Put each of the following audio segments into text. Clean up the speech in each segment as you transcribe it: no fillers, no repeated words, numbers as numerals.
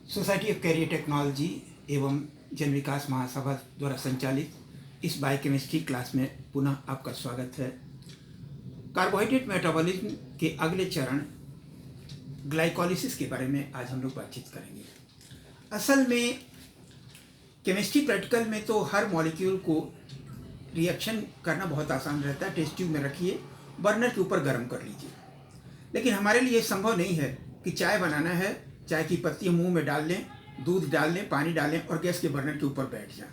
Society of career technology एवं जन विकास महासभा द्वारा संचालित इस बायोकेमिस्ट्री क्लास में पुनः आपका स्वागत है। कार्बोहाइड्रेट मेटाबॉलिज्म के अगले चरण ग्लाइकोलिसिस के बारे में आज हम लोग बातचीत करेंगे। असल में केमिस्ट्री प्रैक्टिकल में तो हर मॉलिक्यूल को रिएक्शन करना बहुत आसान रहता है। टेस्ट ट्यूब में रखिए, बर्नर के ऊपर गर्म कर लीजिए। लेकिन हमारे लिए संभव नहीं है कि चाय बनाना है, चाय की पत्ती मुंह में डाल लें, दूध डाल लें, पानी डालें और गैस के बर्नर के ऊपर बैठ जाएं।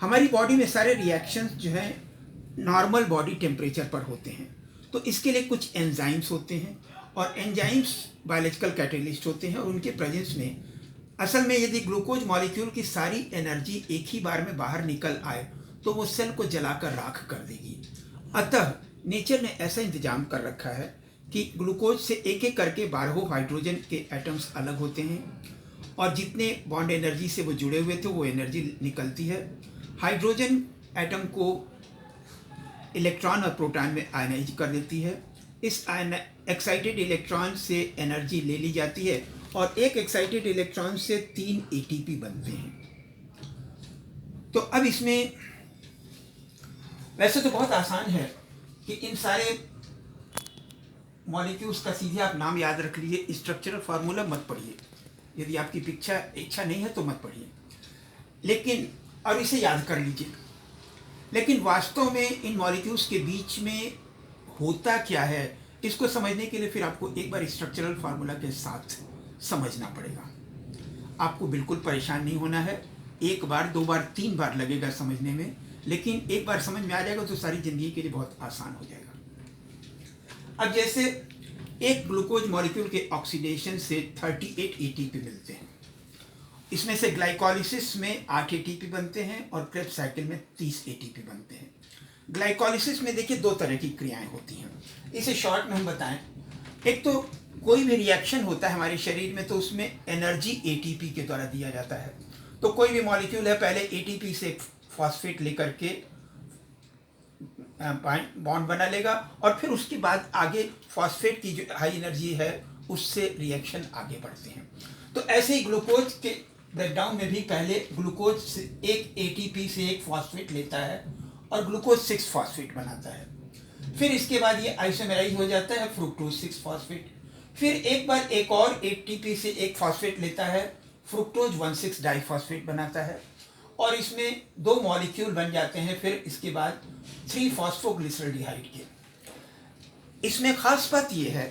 हमारी बॉडी में सारे रिएक्शंस जो हैं नॉर्मल बॉडी टेम्परेचर पर होते हैं। तो इसके लिए कुछ एंजाइम्स होते हैं और एंजाइम्स बायोलॉजिकल कैटलिस्ट होते हैं और उनके प्रेजेंस में असल में यदि ग्लूकोज मॉलिक्यूल की सारी एनर्जी एक ही बार में बाहर निकल आए तो वो सेल को जलाकर राख कर देगी। अतः नेचर ने ऐसा इंतजाम कर रखा है कि ग्लूकोज से एक एक करके 12 हाइड्रोजन के एटम्स अलग होते हैं और जितने बॉन्ड एनर्जी से वो जुड़े हुए थे वो एनर्जी निकलती है। हाइड्रोजन एटम को इलेक्ट्रॉन और प्रोटॉन में आयनाइज कर देती है। इस एक्साइटेड इलेक्ट्रॉन से एनर्जी ले ली जाती है और एक एक्साइटेड इलेक्ट्रॉन से 3 एटीपी बनते हैं। तो अब इसमें वैसे तो बहुत आसान है कि इन सारे मॉलिक्यूल्स का सीधे आप नाम याद रख लीजिए, स्ट्रक्चरल फार्मूला मत पढ़िए। यदि आपकी इच्छा नहीं है तो मत पढ़िए, लेकिन और इसे याद कर लीजिए। लेकिन वास्तव में इन मॉलिक्यूल्स के बीच में होता क्या है, इसको समझने के लिए फिर आपको एक बार स्ट्रक्चरल फार्मूला के साथ समझना पड़ेगा। आपको बिल्कुल परेशान नहीं होना है। एक बार, 2 बार, 3 बार लगेगा समझने में, लेकिन एक बार समझ में आ जाएगा तो सारी जिंदगी के लिए बहुत आसान हो जाएगा। अब जैसे एक ग्लूकोज मॉलिक्यूल के ऑक्सीडेशन से 38 एटीपी मिलते हैं। इसमें से ग्लाइकोलिसिस में 8 एटीपी बनते हैं और क्रेब्स साइकिल में 30 एटीपी बनते हैं। ग्लाइकोलिसिस में देखिए 2 तरह की क्रियाएं होती हैं। इसे शॉर्ट में हम बताएं, एक तो कोई भी रिएक्शन होता है हमारे शरीर में तो उसमें एनर्जी एटीपी के द्वारा दिया जाता है। तो कोई भी मॉलिक्यूल है, पहले एटीपी से फॉस्फेट लेकर के बॉन्ड बना लेगा और फिर उसके बाद आगे फॉस्फेट की जो हाई एनर्जी है उससे रिएक्शन आगे बढ़ते हैं। तो ऐसे ही ग्लूकोज के ब्रेकडाउन में भी पहले ग्लूकोज से एक एटीपी से एक फॉस्फेट लेता है और ग्लूकोज 6 फॉस्फेट बनाता है। फिर इसके बाद ये आइसोमेराइज हो जाता है फ्रुक्टोज 6 फॉस्फेट। फिर एक बार एक और एटीपी से एक फॉस्फेट लेता है, फ्रुक्टोज 1,6 डाइफॉस्फेट बनाता है और इसमें 2 मॉलिक्यूल बन जाते हैं। फिर इसके बाद 3 फॉस्फोग्लिसरॉल्डिहाइड के। इसमें खास बात यह है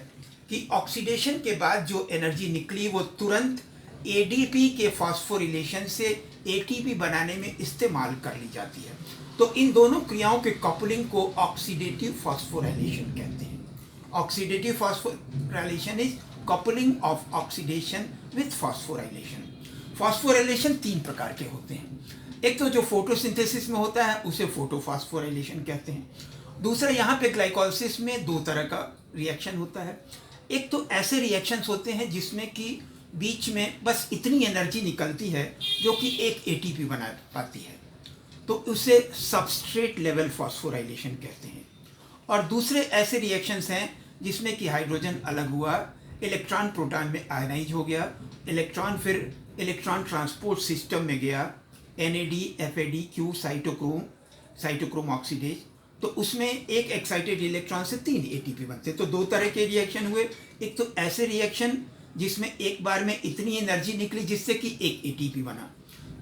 कि ऑक्सीडेशन के बाद जो एनर्जी निकली वो तुरंत एडीपी के फॉस्फोरिलेशन से एटीपी बनाने में इस्तेमाल कर ली जाती है। तो इन दोनों क्रियाओं के कपलिंग को ऑक्सीडेटिव फॉस्फोराइलेशन कहते हैं। Oxidative phosphorylation is coupling of oxidation with phosphorylation. Phosphorylation 3 प्रकार के होते हैं। एक तो जो फोटोसिंथेसिस में होता है उसे फोटोफॉस्फोराइलेशन कहते हैं। दूसरा, यहाँ पे ग्लाइकोलिसिस में 2 तरह का रिएक्शन होता है। एक तो ऐसे रिएक्शंस होते हैं जिसमें कि बीच में बस इतनी एनर्जी निकलती है जो कि एक एटीपी बना पाती है, तो उसे सबस्ट्रेट लेवल फॉस्फोराइलेशन कहते हैं। और दूसरे ऐसे रिएक्शंस हैं जिसमें कि हाइड्रोजन अलग हुआ, इलेक्ट्रॉन प्रोटॉन में आयनाइज हो गया, इलेक्ट्रॉन फिर इलेक्ट्रॉन ट्रांसपोर्ट सिस्टम में गया, NAD, FAD, Q, cytochrome oxidase. तो उसमें एक एक्साइटेड इलेक्ट्रॉन से 3 एटीपी बनते। तो 2 तरह के रिएक्शन हुए। एक तो ऐसे रिएक्शन जिसमें एक बार में इतनी एनर्जी निकली जिससे कि एक एटीपी बना,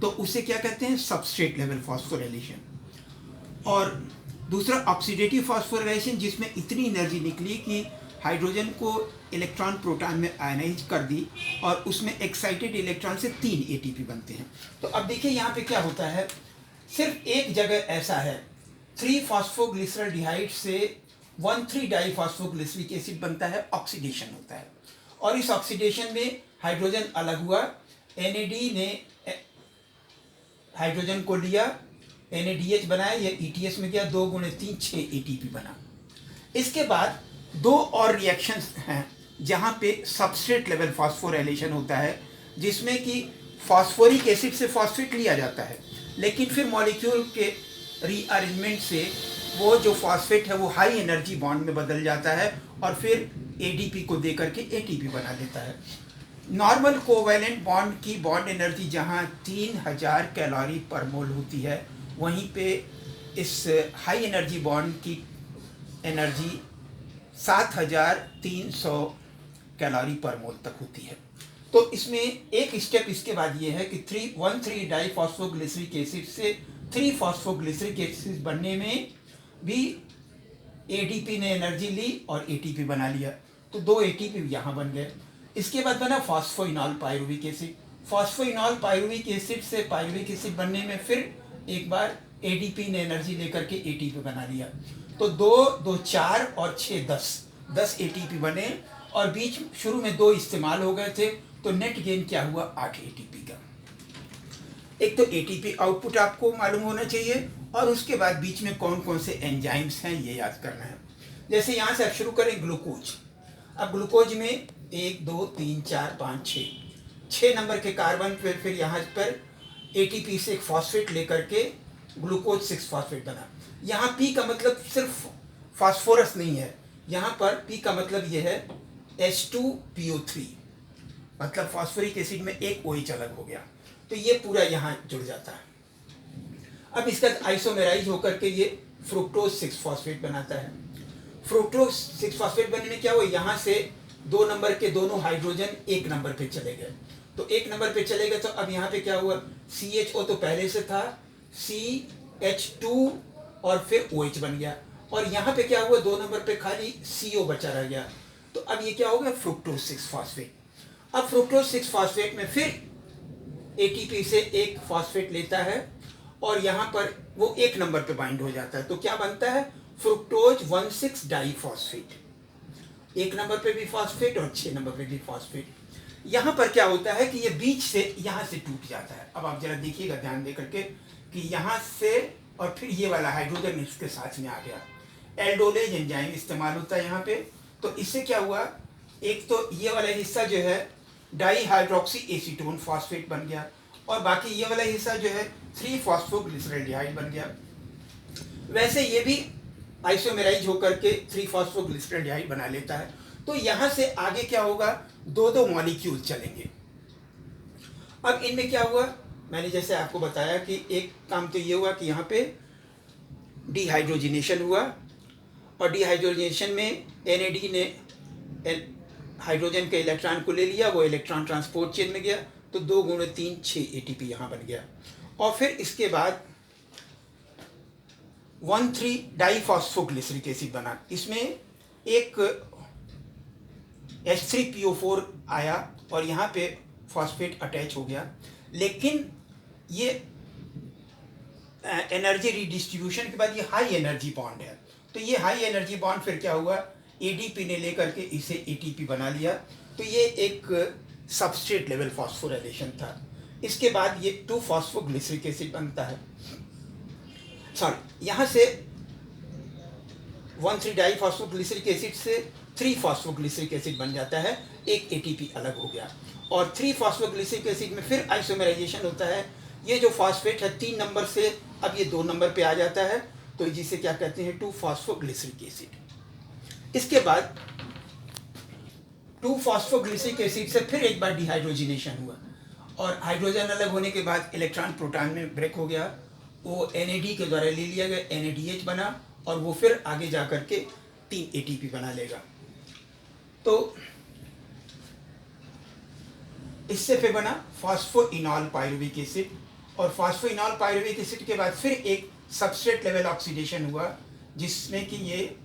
तो उसे क्या कहते हैं, सबस्ट्रेट लेवल फॉस्फोराइलेशन। और दूसरा ऑक्सीडेटिव फॉस्फोराइलेशन, जिसमें इतनी एनर्जी निकली कि हाइड्रोजन को इलेक्ट्रॉन प्रोटॉन में आयनाइज कर दी और उसमें एक्साइटेड इलेक्ट्रॉन से 3 एटीपी बनते हैं। तो अब देखिए यहाँ पे क्या होता है, सिर्फ एक जगह ऐसा है, 3 फॉस्फोग्लिसरॉल्डिहाइड से 1,3 डाइफॉस्फोग्लिसरिक एसिड बनता है, ऑक्सीडेशन होता है। और इस ऑक्सीडेशन में हाइड्रोजन अलग हुआ, NAD ने हाइड्रोजन को लिया, NADH बनाया, या ETS में गया, 2 × 3 6 एटीपी बना। इसके बाद 2 और रिएक्शंस हैं जहाँ पे सबस्ट्रेट लेवल फॉस्फोराइलेशन होता है, जिसमें कि फॉस्फोरिक एसिड से फॉस्फेट लिया जाता है, लेकिन फिर मॉलिक्यूल के रीअरेंजमेंट से वो जो फॉस्फेट है वो हाई एनर्जी बॉन्ड में बदल जाता है और फिर एडीपी को दे करके एटीपी बना देता है। नॉर्मल कोवैलेंट बॉन्ड की बॉन्ड एनर्जी जहाँ 3000 कैलोरी पर मोल होती है, वहीं पे इस हाई एनर्जी बॉन्ड की एनर्जी 7300 कैलोरी पर मोल तक होती है। तो इसमें एक स्टेप इसके बाद ये है कि 3,1,3 डाइफॉस्फोग्लिसरिक एसिड से 3 फॉस्फोग्लिसरिक एसिड बनने में भी एडीपी ने एनर्जी ली और एटीपी बना लिया, तो 2 एटीपी यहाँ बन गए। इसके बाद बना phosphoenol pyruvic acid. Phosphoenol pyruvic acid से पायरुविक एसिड बनने में फिर एक बार एडीपी ने एनर्जी लेकर के एटीपी बना लिया, तो 2 4 और 6 10 एटीपी बने, और बीच शुरू में 2 इस्तेमाल हो गए थे, तो नेट गेन क्या हुआ 8 एटीपी का। एक तो एटीपी आउटपुट आपको मालूम होना चाहिए, और उसके बाद बीच में कौन कौन से एंजाइम्स हैं ये याद करना है। जैसे यहाँ से आप शुरू करें ग्लूकोज। अब ग्लूकोज में 1 2 3 4 5 6 नंबर के कार्बन पे फिर यहाँ पर एटीपी से एक फॉस्फेट लेकर के ग्लूकोज 6 फॉस्फेट बना। यहाँ पी का मतलब सिर्फ फास्फोरस नहीं है, यहाँ पर पी का मतलब ये है H2PO3, मतलब फास्फोरिक एसिड में एक OH अलग हो गया, तो ये पूरा यहाँ जुड़ जाता है। अब इसका आइसोमेराइज होकर के ये फ्रुक्टोज 6 फॉस्फेट बनाता है। फ्रुक्टोज 6 फॉस्फेट बनने में क्या हुआ, यहाँ से 2 नंबर के दोनों हाइड्रोजन 1 नंबर पे चले गए, तो 1 नंबर पे चले गए, तो अब यहाँ पे क्या हुआ, CHO तो पहले से था, CH2 और फिर OH बन गया, और यहाँ पे क्या हुआ, 2 नंबर पे खाली CO बचा रह गया, तो अब ये क्या हो गया, फ्रुक्टोज 6 फॉस्फेट। अब फ्रुक्टोज 6 फॉस्फेट में फिर एटीपी से एक फॉस्फेट लेता है, और यहाँ पर वो 1 नंबर पे बाइंड हो जाता है, तो क्या बनता है, फ्रुक्टोज 1,6 डाइफॉस्फेट। 1 नंबर पे भी फॉस्फेट और 6 नंबर पे भी फॉस्फेट। यहाँ पर क्या होता है कि ये बीच से यहाँ से टूट जाता है। अब आप जरा देखिएगा ध्यान दे करके कि यहाँ से और फिर ये वाला हाइड्रोजन इसके साथ में आ गया, एल्डोलेज एंजाइम इस्तेमाल होता है यहाँ पे। तो इससे क्या हुआ, एक तो ये वाला हिस्सा जो है डाईहाइड्रोक्सी एसीटोन फॉस्फेट बन गया, और बाकी ये वाला हिस्सा जो है 3 फॉस्फोग्लिसरैल्डिहाइड बन गया। वैसे ये भी आइसोमेराइज होकर के 3 फॉस्फोग्लिसरैल्डिहाइड बना लेता है। तो यहाँ से आगे क्या होगा, 2 मॉलिक्यूल चलेंगे। अब इनमें क्या हुआ, मैंने जैसे आपको बताया कि एक काम तो ये हुआ कि यहाँ पे डिहाइड्रोजिनेशन हुआ, और डिहाइड्रोजिनेशन में NAD ने हाइड्रोजन के इलेक्ट्रॉन को ले लिया, वो इलेक्ट्रॉन ट्रांसपोर्ट चेन में गया, तो 2 × 3 6 एटीपी यहाँ बन गया। और फिर इसके बाद 1,3 डाइफॉस्फोग्लिसरिक एसिड बना, इसमें एक H3PO4 आया और यहाँ पे फॉस्फेट अटैच हो गया, लेकिन ये एनर्जी रिडिस्ट्रीब्यूशन के बाद ये हाई एनर्जी बॉन्ड है, तो ये हाई एनर्जी बॉन्ड फिर क्या हुआ, एडीपी ने लेकर के इसे एटीपी बना लिया, तो ये एक सबस्ट्रेट लेवल फॉस्फोराइलेशन था। इसके बाद ये 2 फॉस्फोग्लिसरिक एसिड बनता है, सॉरी यहाँ से 1,3 डाइफॉस्फोग्लिसरिक एसिड से 3 फॉस्फोग्लिसरिक एसिड बन जाता है, एक एटीपी अलग हो गया, और 3 फॉस्फोग्लिसरिक एसिड में फिर आइसोमेराइजेशन होता है। ये जो फॉस्फेट है 3 नंबर से अब ये 2 नंबर पे आ जाता है, तो जिसे क्या कहते हैं 2 फॉस्फोग्लिसरिक एसिड। इसके बाद 2 फॉस्फोग्लिसरिक एसिड से फिर एक बार डिहाइड्रोजिनेशन हुआ, और हाइड्रोजन अलग होने के बाद इलेक्ट्रॉन प्रोटॉन में ब्रेक हो गया, वो NAD के द्वारा ले लिया गया, NADH बना, और वो फिर आगे जा कर के 3 ATP बना लेगा। तो इससे फिर बना फॉस्फोइनॉल पायरुविक एसिड, और फॉस्फोइनॉल पायरुविक एसिड के बाद फिर एक सबस्ट्रेट लेवल ऑक्सीडेशन हुआ, जिसमें कि ये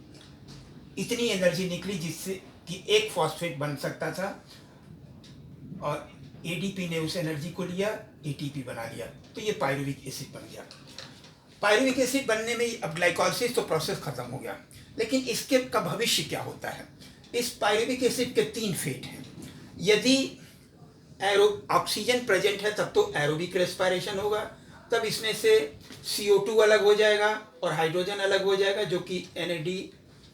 इतनी एनर्जी निकली जिससे कि एक फॉस्फेट बन सकता था, और एडीपी ने उस एनर्जी को लिया, एटीपी बना लिया, तो ये पायरुविक एसिड बन गया। पायरुविक एसिड बनने में अब ग्लाइकोलिसिस तो प्रोसेस खत्म हो गया, लेकिन इसके का भविष्य क्या होता है। इस पायरुविक एसिड के 3 फेट हैं। यदि ऑक्सीजन प्रेजेंट है तब तो एरोबिक रेस्पिरेशन होगा, तब इसमें से CO2 अलग हो जाएगा और हाइड्रोजन अलग हो जाएगा, जो कि NAD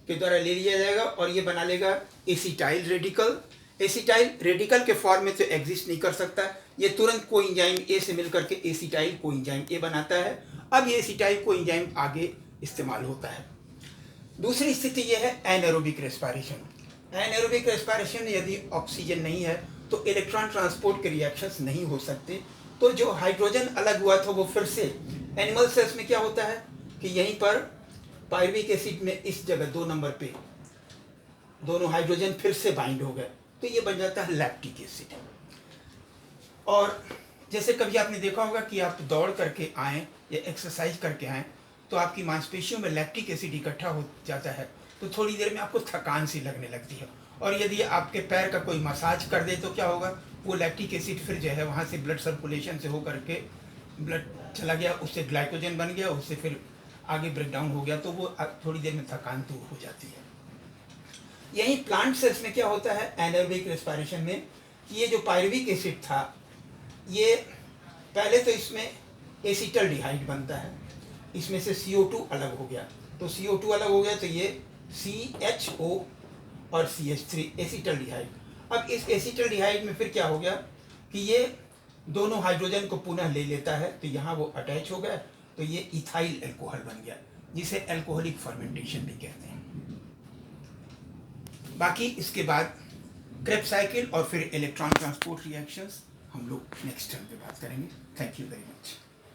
के द्वारा ले लिया जाएगा, और ये बना लेगा एसिटाइल रेडिकल। एसिटाइल रेडिकल के फॉर्म में तो एग्जिस्ट नहीं कर सकता, ये तुरंत कोएंजाइम A से मिलकर के एसिटाइल कोएंजाइम A बनाता है। अब ये एसिटाइल कोएंजाइम आगे इस्तेमाल होता है। दूसरी स्थिति ये है एनारोबिक रेस्पिरेशन। एनारोबिक रेस्पिरेशन में यदि ऑक्सीजन नहीं है तो इलेक्ट्रॉन ट्रांसपोर्ट के रिएक्शंस नहीं हो सकते। तो जो हाइड्रोजन अलग हुआ था वो फिर से एनिमल सेल्स में क्या होता है कि यहीं पर पायरुविक एसिड में इस जगह 2 नंबर पे दोनों हाइड्रोजन फिर से बाइंड हो गए, तो ये बन जाता है लैक्टिक एसिड। और जैसे कभी आपने देखा होगा कि आप दौड़ करके आएँ या एक्सरसाइज करके आएँ तो आपकी मांसपेशियों में लैक्टिक एसिड इकट्ठा हो जाता है, तो थोड़ी देर में आपको थकान सी लगने लगती है। और यदि आपके पैर का कोई मसाज कर दे तो क्या होगा, वो लैक्टिक एसिड फिर जो है वहाँ से ब्लड सर्कुलेशन से होकर के ब्लड चला गया, उससे ग्लाइकोजन बन गया, उससे फिर आगे ब्रेकडाउन हो गया, तो वो थोड़ी देर में थकान दूर हो जाती है। यही प्लांट सेल्स में क्या होता है एनारोबिक रेस्पिरेशन में, कि ये जो पायरुविक एसिड था ये पहले तो इसमें एसिटल्डिहाइड बनता है, इसमें से CO2 अलग हो गया, तो CO2 अलग हो गया तो ये CHO और CH3 एसिटल्डिहाइड। अब इस एसिटल्डिहाइड में फिर क्या हो गया कि ये दोनों हाइड्रोजन को पुनः ले लेता है, तो यहाँ वो अटैच हो गया, तो ये इथाइल अल्कोहल बन गया, जिसे अल्कोहलिक फर्मेंटेशन भी कहते हैं। बाकी इसके बाद क्रेब्स साइकिल और फिर इलेक्ट्रॉन ट्रांसपोर्ट रिएक्शंस हम लोग नेक्स्ट टर्म पे बात करेंगे। Thank you very much.